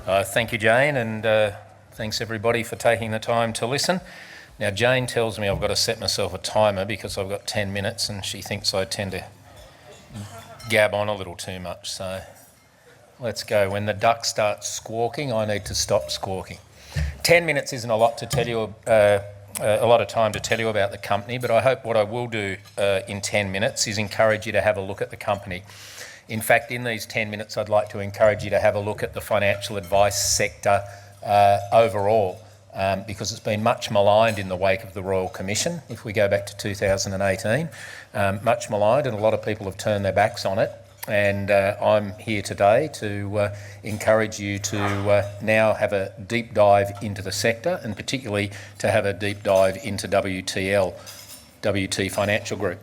Thank you, Jane, and thanks everybody for taking the time to listen. Now, Jane tells me I've got to set myself a timer because I've got 10 minutes and she thinks I tend to gab on a little too much. So let's go. When the duck starts squawking, I need to stop squawking. 10 minutes isn't a lot to tell you, a lot of time to tell you about the company, but I hope what I will do in 10 minutes is encourage you to have a look at the company. In fact, in these 10 minutes, I'd like to encourage you to have a look at the financial advice sector overall, because it's been much maligned in the wake of the Royal Commission. If we go back to 2018, much maligned, and a lot of people have turned their backs on it. And I'm here today to encourage you to now have a deep dive into the sector, and particularly to have a deep dive into WTL, WT Financial Group.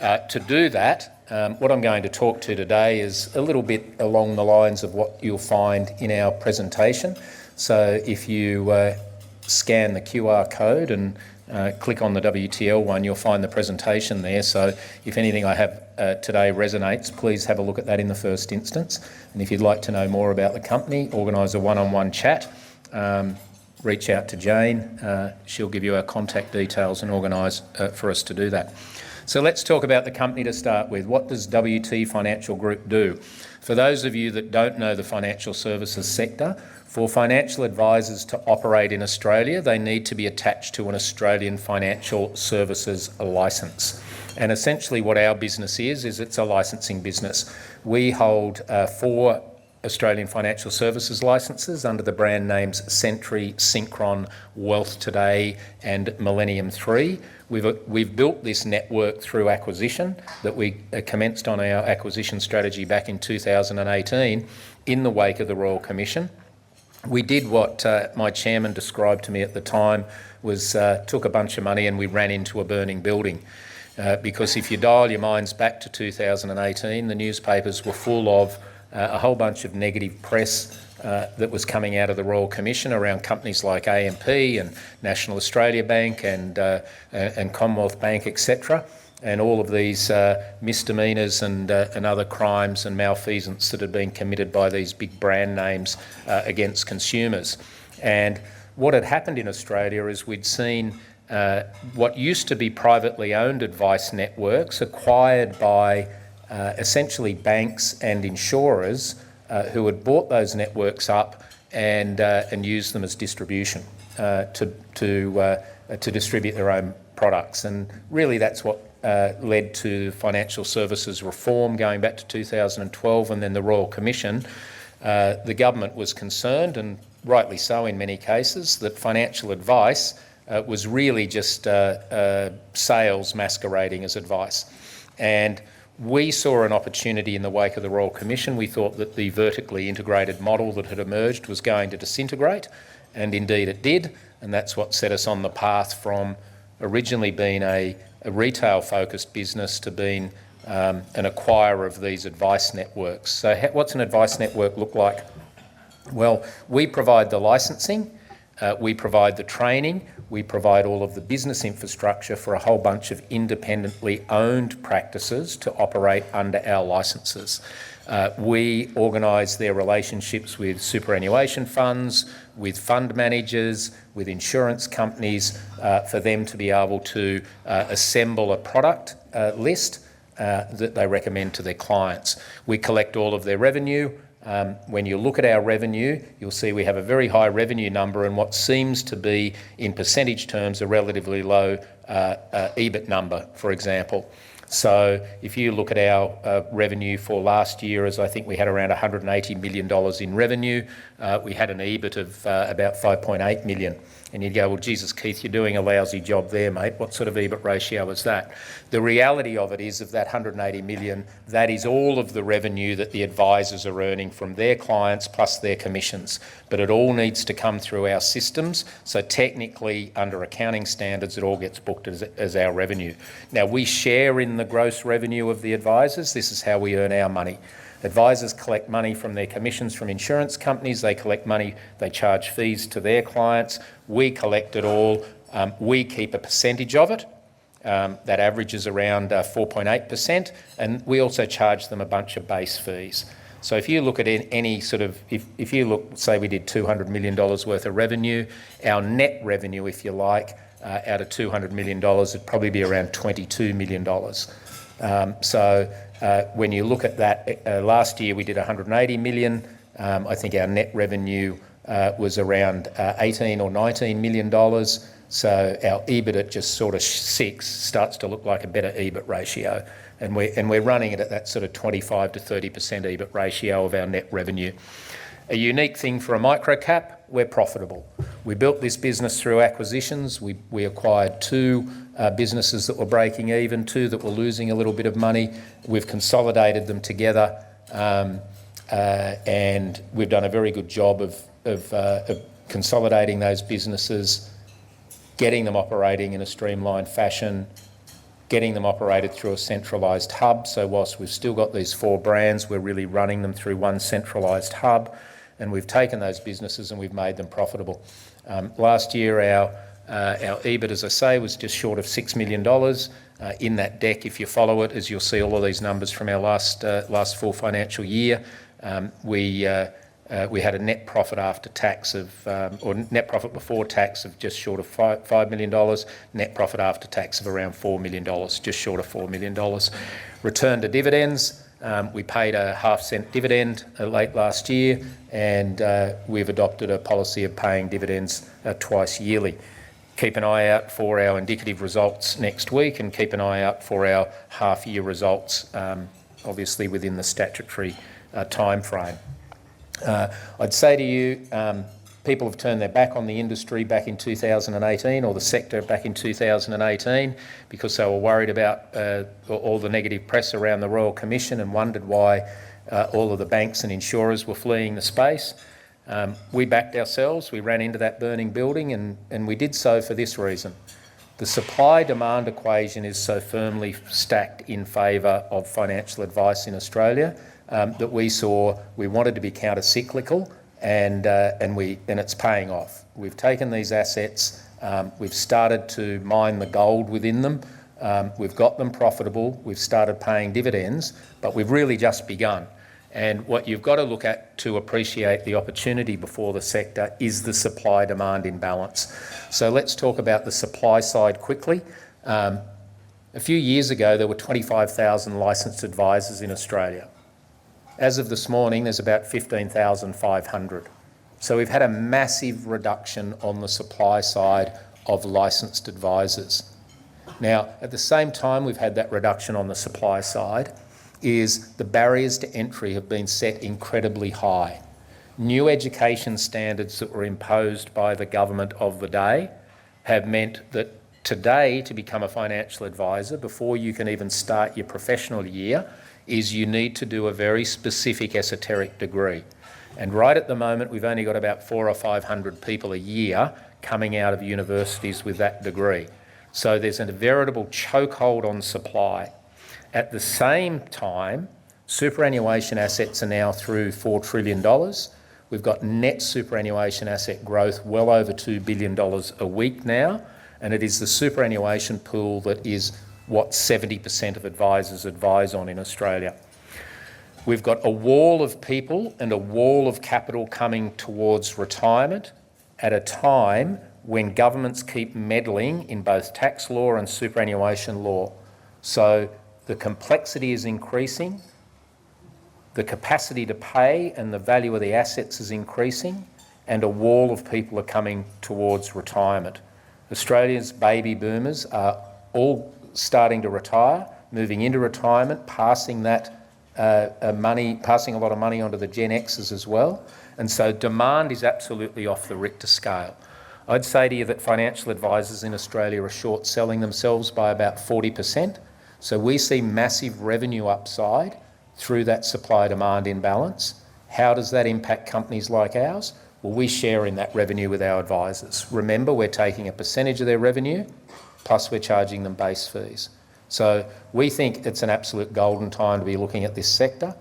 To do that, what I'm going to talk to today is a little bit along the lines of what you'll find in our presentation. So if you scan the QR code and click on the WTL one, you'll find the presentation there. So if anything I have today resonates, please have a look at that in the first instance. And if you'd like to know more about the company, organise a one-on-one chat, reach out to Jane. She'll give you our contact details and organise for us to do that. So let's talk about the company to start with. What does WT Financial Group do? For those of you that don't know the financial services sector, for financial advisors to operate in Australia, they need to be attached to an Australian financial services licence. And essentially what our business is it's a licensing business. We hold 4 Australian financial services licences under the brand names Sentry, Synchron, Wealth Today and Millennium 3. We've built this network through acquisition that we commenced on our acquisition strategy back in 2018 in the wake of the Royal Commission. We did what my chairman described to me at the time was took a bunch of money and we ran into a burning building. Because if you dial your minds back to 2018, the newspapers were full of a whole bunch of negative press that was coming out of the Royal Commission around companies like AMP and National Australia Bank and Commonwealth Bank, etc., and all of these misdemeanours and other crimes and malfeasance that had been committed by these big brand names against consumers. And what had happened in Australia is we'd seen what used to be privately owned advice networks acquired by essentially banks and insurers who had bought those networks up and used them as distribution to distribute their own products. And really that's what led to financial services reform going back to 2012, and then the Royal Commission. The government was concerned, and rightly so in many cases, that financial advice was really just sales masquerading as advice. And we saw an opportunity in the wake of the Royal Commission. We thought that the vertically integrated model that had emerged was going to disintegrate, and indeed it did, and that's what set us on the path from originally being a retail-focused business to being an acquirer of these advice networks. So what's an advice network look like? Well, we provide the licensing, we provide the training, we provide all of the business infrastructure for a whole bunch of independently owned practices to operate under our licences. We organise their relationships with superannuation funds, with fund managers, with insurance companies, for them to be able to assemble a product list that they recommend to their clients. We collect all of their revenue. When you look at our revenue, you'll see we have a very high revenue number and what seems to be, in percentage terms, a relatively low EBIT number, for example. So if you look at our revenue for last year, as I think we had around $180 million in revenue, we had an EBIT of about 5.8 million. And you'd go, well, Jesus, Keith, you're doing a lousy job there, mate. What sort of EBIT ratio is that? The reality of it is, of that 180 million, that is all of the revenue that the advisors are earning from their clients plus their commissions. But it all needs to come through our systems. So technically, under accounting standards, it all gets booked as our revenue. Now, we share in the gross revenue of the advisors. This is how we earn our money. Advisors collect money from their commissions from insurance companies. They collect money, they charge fees to their clients. We collect it all. We keep a percentage of it. That averages around 4.8%. And we also charge them a bunch of base fees. So if you look at any sort of, if you look, say we did $200 million worth of revenue, our net revenue, if you like, out of $200 million would probably be around $22 million. When you look at that, last year we did 180 million. I think our net revenue was around 18 or $19 million. So our EBIT at just sort of 6 starts to look like a better EBIT ratio. And we're running it at that sort of 25 to 30% EBIT ratio of our net revenue. A unique thing for a micro cap, we're profitable. We built this business through acquisitions. We acquired 2 businesses that were breaking even, 2 that were losing a little bit of money. We've consolidated them together, and we've done a very good job of consolidating those businesses, getting them operating in a streamlined fashion, getting them operated through a centralised hub. So whilst we've still got these 4 brands, we're really running them through one centralised hub, and we've taken those businesses and we've made them profitable. Last year our EBIT, as I say, was just short of $6 million. In that deck, if you follow it, as you'll see all of these numbers from our last full financial year, we had a net profit after tax of, or net profit before tax of just short of $5 million, net profit after tax of around $4 million, just short of $4 million. Return to dividends, we paid a half-cent dividend late last year, and we've adopted a policy of paying dividends twice yearly. Keep an eye out for our indicative results next week, and keep an eye out for our half-year results, obviously within the statutory time frame. I'd say to you, people have turned their back on the industry back in 2018, or the sector back in 2018, because they were worried about all the negative press around the Royal Commission and wondered why all of the banks and insurers were fleeing the space. We backed ourselves, we ran into that burning building, and we did so for this reason. The supply-demand equation is so firmly stacked in favour of financial advice in Australia that we wanted to be counter-cyclical, and it's paying off. We've taken these assets, we've started to mine the gold within them, we've got them profitable, we've started paying dividends, but we've really just begun. And what you've got to look at to appreciate the opportunity before the sector is the supply-demand imbalance. So let's talk about the supply side quickly. A few years ago, there were 25,000 licensed advisors in Australia. As of this morning, there's about 15,500. So we've had a massive reduction on the supply side of licensed advisors. Now, at the same time we've had that reduction on the supply side, is the barriers to entry have been set incredibly high. New education standards that were imposed by the government of the day have meant that today, to become a financial advisor, before you can even start your professional year, is you need to do a very specific esoteric degree. And right at the moment, we've only got about 400 or 500 people a year coming out of universities with that degree. So there's a veritable chokehold on supply. At the same time, superannuation assets are now through $4 trillion. We've got net superannuation asset growth well over $2 billion a week now, and it is the superannuation pool that is what 70% of advisors advise on in Australia. We've got a wall of people and a wall of capital coming towards retirement at a time when governments keep meddling in both tax law and superannuation law. So the complexity is increasing, the capacity to pay and the value of the assets is increasing, and a wall of people are coming towards retirement. Australia's baby boomers are all starting to retire, moving into retirement, passing a lot of money onto the Gen Xs as well. And so demand is absolutely off the Richter scale. I'd say to you that financial advisors in Australia are short selling themselves by about 40%. So we see massive revenue upside through that supply-demand imbalance. How does that impact companies like ours? Well, we share in that revenue with our advisors. Remember, we're taking a percentage of their revenue, plus we're charging them base fees. So we think it's an absolute golden time to be looking at this sector,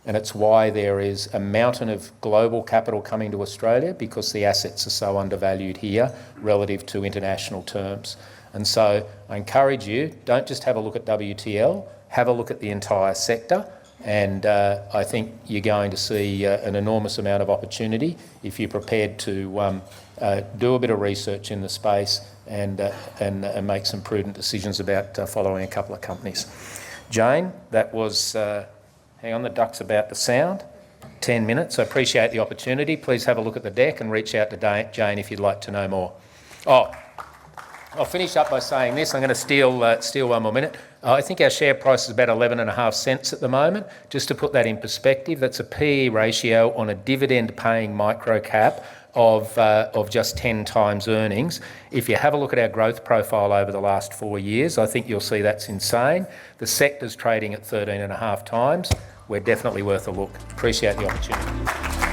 and it's why there is a mountain of global capital coming to Australia, because the assets are so undervalued here relative to international terms. And so I encourage you, don't just have a look at WTL, have a look at the entire sector, And I think you're going to see an enormous amount of opportunity if you're prepared to do a bit of research in the space and make some prudent decisions about following a couple of companies. Jane, that was, hang on, the duck's about to sound. 10 minutes. I appreciate the opportunity. Please have a look at the deck and reach out to Jane if you'd like to know more. Oh, I'll finish up by saying this. I'm going to steal one more minute. I think our share price is about 11.5 cents at the moment. Just to put that in perspective, that's a PE ratio on a dividend-paying micro cap of just 10 times earnings. If you have a look at our growth profile over the last 4 years, I think you'll see that's insane. The sector's trading at 13.5 times. We're definitely worth a look. Appreciate the opportunity.